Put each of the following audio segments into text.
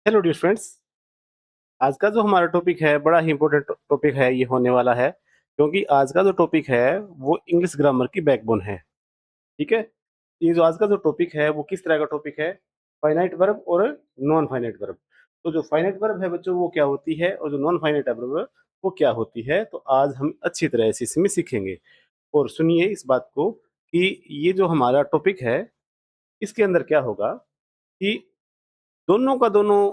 Hello dear friends. आज का जो हमारा टॉपिक है बड़ा ही इम्पोर्टेंट टॉपिक है, ये होने वाला है क्योंकि आज का जो टॉपिक है वो इंग्लिश ग्रामर की बैकबोन है। ठीक है। ये जो आज का जो टॉपिक है वो किस तरह का टॉपिक है? फाइनाइट वर्ब और नॉन फाइनाइट वर्ब। तो जो फाइनाइट वर्ब है बच्चों वो क्या होती है और जो नॉन फाइनाइट वर्ब वो क्या होती है, तो आज हम अच्छी तरह से इसमें सीखेंगे। और सुनिए इस बात को कि ये जो हमारा टॉपिक है इसके अंदर क्या होगा कि दोनों का दोनों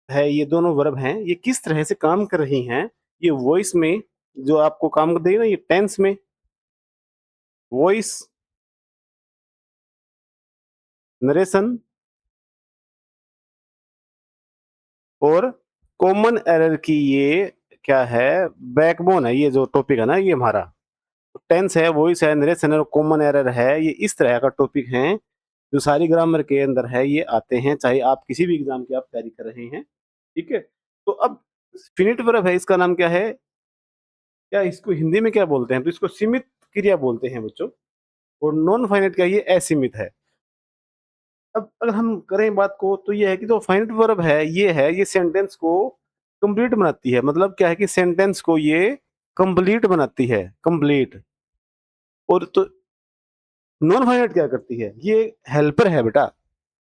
है, ये दोनों वर्ब हैं, ये किस तरह से काम कर रही हैं। ये वॉइस में जो आपको काम देगी ना, ये टेंस में, वॉइस, नरेशन और कॉमन एरर की ये क्या है, बैकबोन है। ये जो टॉपिक है ना ये हमारा टेंस है, वॉइस है, नरेशन है और कॉमन एरर है। ये इस तरह का टॉपिक है जो सारी ग्रामर के अंदर है, ये आते हैं चाहे आप किसी भी एग्जाम की आप तैयारी कर रहे हैं। ठीक है। तो अब फिनिट वर्ब है, इसका नाम क्या है, क्या इसको हिंदी में क्या बोलते हैं, तो इसको सीमित क्रिया बोलते हैं बच्चों। और नॉन फाइनाइट क्या है, ये असीमित है। अब अगर हम करें बात को तो ये है कि जो फाइनाइट वर्ब है ये सेंटेंस को कंप्लीट बनाती है। मतलब क्या है कि सेंटेंस को ये कंप्लीट बनाती है, कंप्लीट। और तो नॉन फाइनाइट क्या करती है, ये हेल्पर है बेटा।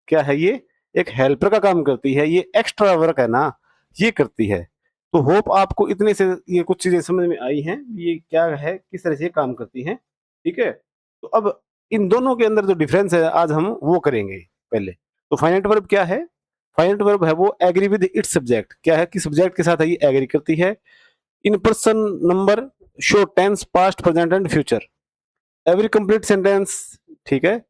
क्या है ये, एक हेल्पर का काम करती है, ये एक्स्ट्रा वर्क है ना, ये करती है। तो होप आपको इतने से ये कुछ चीजें समझ में आई हैं, ये क्या है, किस तरह से ये काम करती हैं। ठीक है। तो अब इन दोनों के अंदर जो डिफरेंस है आज हम वो करेंगे पहले। तो फाइनाइट वर्ब क्या है? फाइनाइट वर्ब है वो एग्री विद इट्स सब्जेक्ट। क्या है कि सब्जेक्ट के साथ है ये एग्री करती है। In person number, show tense, past, present and future, every complete sentence. ठीक है।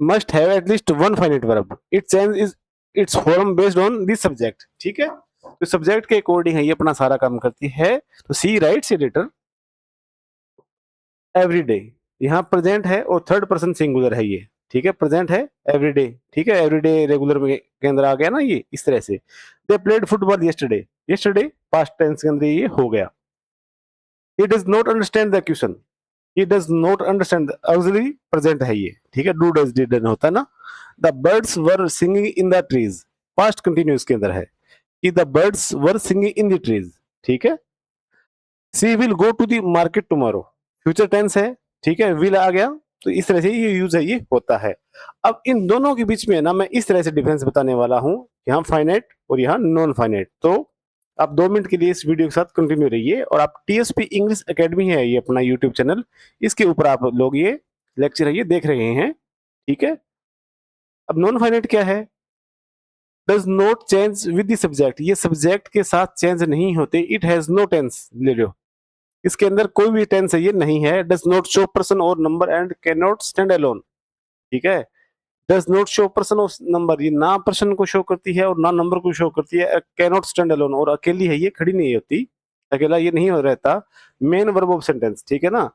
Must have at least one finite verb, it change is its form based on this subject. ठीक है। तो सब्जेक्ट के अकॉर्डिंग है ये अपना सारा काम करती है। तो सी राइट्स एडिटर एवरी डे, यहाँ प्रेजेंट है और थर्ड पर्सन सिंगुलर है ये। ठीक है, प्रेजेंट है एवरी डे। ठीक है, एवरी डे रेगुलर में के अंदर आ गया ना ये इस तरह से। They played football yesterday, yesterday past tense के अंदर ये हो गया। He does not understand the question, he does not understand auxiliary present है ये। ठीक है, डू डज डिड होता है ना। The birds were singing in the trees, past continuous के अंदर है कि the birds were singing in the trees. ठीक है। She will go to the market tomorrow, future tense है। ठीक है, विल आ गया। तो इस तरह से ये यूज है, ये होता है। अब इन दोनों के बीच में ना मैं इस तरह से डिफरेंस बताने वाला हूं, यहाँ फाइनाइट और यहाँ नॉन फाइनाइट। तो आप 2 मिनट के लिए इस वीडियो के साथ कंटिन्यू रहिए। और आप टीएसपी इंग्लिश एकेडमी है ये अपना यूट्यूब चैनल, इसके ऊपर आप लोग ये लेक्चर है ये देख रहे हैं। ठीक है। अब नॉन फाइनाइट क्या है? Does not change with the subject, ये सब्जेक्ट के साथ चेंज नहीं होते। इट हैज नो टेंस, ले लो, इसके अंदर कोई भी टेंस है ये नहीं है। डज नॉट शो पर्सन और number and can not stand alone. ठीक है। डज नॉट शो पर्सन और नंबर, ये ना पर्सन को शो करती है और ना नंबर को शो करती है। कैन नॉट स्टैंड अलोन, और अकेली है ये, खड़ी नहीं होती, अकेला ये नहीं हो रहता। Main verb of sentence. ठीक है ना।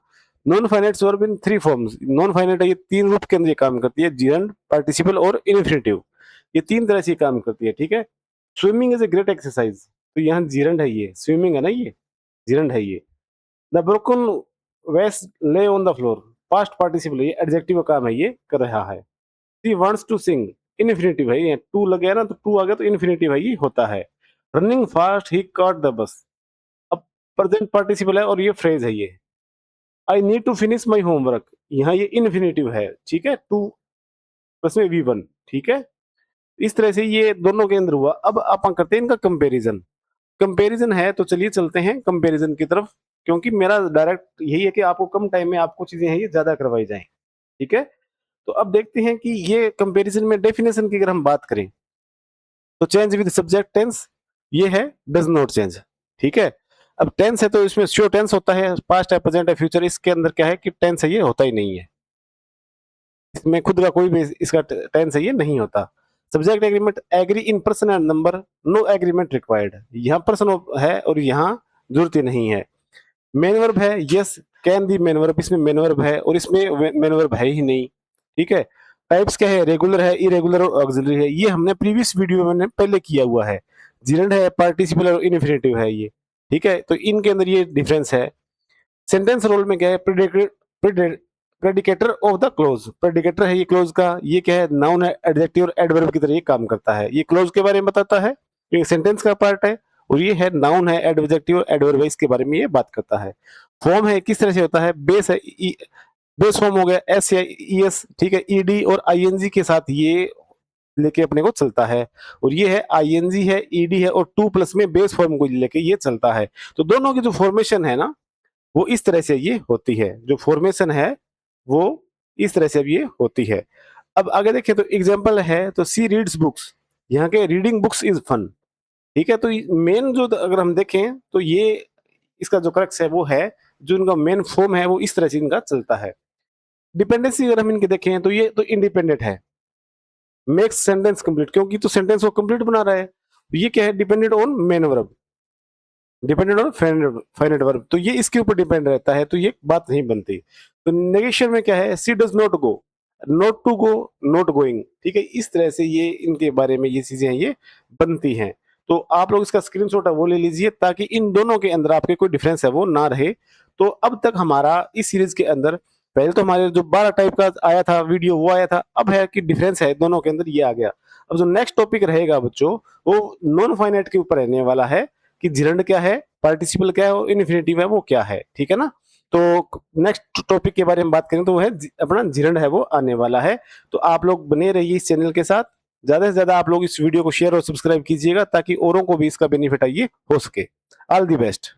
Non finite verb in 3 forms, non finite है ये 3 रूप के अंदर ये काम करती है, जिरंड, पार्टिसिपल और इन्फिनेटिव। ये 3 तरह से काम करती है। ठीक है। Swimming is a great exercise, तो यहाँ जिरंड है, ये स्विमिंग है ना, ये जिरंड है ये। The broken vase lay on the floor, past participle, ये एडजेक्टिव का काम है, ये कर रहा है। She wants to sing, infinitive है ये, टू लग गया ना तो टू आ गया, तो इन्फिनेटिव है ये होता है। Running fast he caught the bus, अब प्रेजेंट पार्टिसिपल है और ये फ्रेज है ये। I need to finish my homework, यहाँ ये इन्फिनेटिव है। ठीक है, टू प्लस में V1। ठीक है। इस तरह से ये दोनों के अंदर हुआ। अब आप करते हैं इनका कंपेरिजन। कंपैरिजन है तो चलिए चलते हैं कंपैरिजन की तरफ, क्योंकि मेरा डायरेक्ट यही है कि आपको कम टाइम में आपको चीजें हैं ये ज्यादा करवाई जाएं। ठीक है। तो अब देखते हैं कि ये कंपैरिजन में डेफिनेशन की अगर हम बात करें तो चेंज विद सब्जेक्ट टेंस, ये है डज नॉट चेंज। ठीक है। अब टेंस है तो इसमें श्योर टेंस होता है, पास्ट है, प्रेजेंट है, फ्यूचर। इसके अंदर क्या है कि टेंस है ये होता ही नहीं है, इसमें खुद का कोई भी इसका टेंस है ये नहीं होता। Subject agreement, agree in person and number, no agreement required, यहाँ पर्सन है और यहाँ जरूरत ही नहीं है। मेन वर्ब है yes, can the main verb, इसमें मेन वर्ब है और इसमें मेन वर्ब है ही नहीं। ठीक है। टाइप्स क्या है, रेगुलर है, इरेगुलर और ऑक्सिलरी है, ये हमने प्रीवियस वीडियो में मैंने पहले किया हुआ है। जिरेंड है, पार्टिसिपल और इन्फिनेटिव है ये। ठीक है, तो इनके अंदर ये डिफरेंस है। सेंटेंस रोल में क्या है, predicator of the close, predicator है ये क्लोज का, ये क्या है, नाउन है, एडजेक्टिव और एडवर्ब की तरह ये काम करता है। ये क्लोज के बारे में बताता है, ये सेंटेंस का पार्ट है, और ये है नाउन है, एडजेक्टिव और एडवर्ब इसके बारे में ये बात करता है। फॉर्म है किस तरह से होता है, बेस है, बेस फॉर्म हो गया एस या ई एस, ठीक है, ईडी और आईएनजी के साथ ये लेके अपने को चलता है, और ये है आईएनजी है, ईडी है, और टू प्लस में बेस फॉर्म को लेके ये चलता है। तो दोनों की जो फॉर्मेशन है ना वो इस तरह से ये होती है, जो फॉर्मेशन है वो इस तरह से अब ये होती है। अब आगे देखें तो एग्जांपल है, तो सी रीड्स बुक्स, यहाँ के रीडिंग बुक्स इज फन, ठीक है। तो मेन जो अगर हम देखें तो ये इसका जो क्रक्स है वो है, जो इनका मेन फॉर्म है वो इस तरह से इनका चलता है। डिपेंडेंसी अगर हम इनके देखें तो ये तो इंडिपेंडेंट है, मेक्स सेंटेंस कंप्लीट, क्योंकि तो सेंटेंस को कंप्लीट बना रहा है। ये क्या है, dependent on main verb, dependent on finite verb, तो ये इसके ऊपर डिपेंड रहता है, तो ये बात नहीं बनती। तो नेगेशन में क्या है, she does not go, not to go, not going, ठीक है। इस तरह से ये इनके बारे में ये चीजें ये बनती हैं। तो आप लोग इसका स्क्रीनशॉट है वो ले लीजिए, ताकि इन दोनों के अंदर आपके कोई डिफरेंस है वो ना रहे। तो अब तक हमारा इस सीरीज के अंदर पहले तो हमारे जो 12 टाइप का आया था वीडियो वो आया था, अब है कि डिफरेंस है दोनों के अंदर ये आ गया। अब जो नेक्स्ट टॉपिक रहेगा बच्चों वो नॉन फाइनाइट के ऊपर रहने वाला है, कि जिरंड क्या है, पार्टिसिपल क्या है और इन्फिनेटिव है वो क्या है, ठीक है ना। तो नेक्स्ट टॉपिक के बारे में बात करें तो वो है अपना जिरंड है वो आने वाला है। तो आप लोग बने रहिए इस चैनल के साथ, ज्यादा से ज्यादा आप लोग इस वीडियो को शेयर और सब्सक्राइब कीजिएगा, ताकि औरों को भी इसका बेनिफिट आइए हो सके। All the best.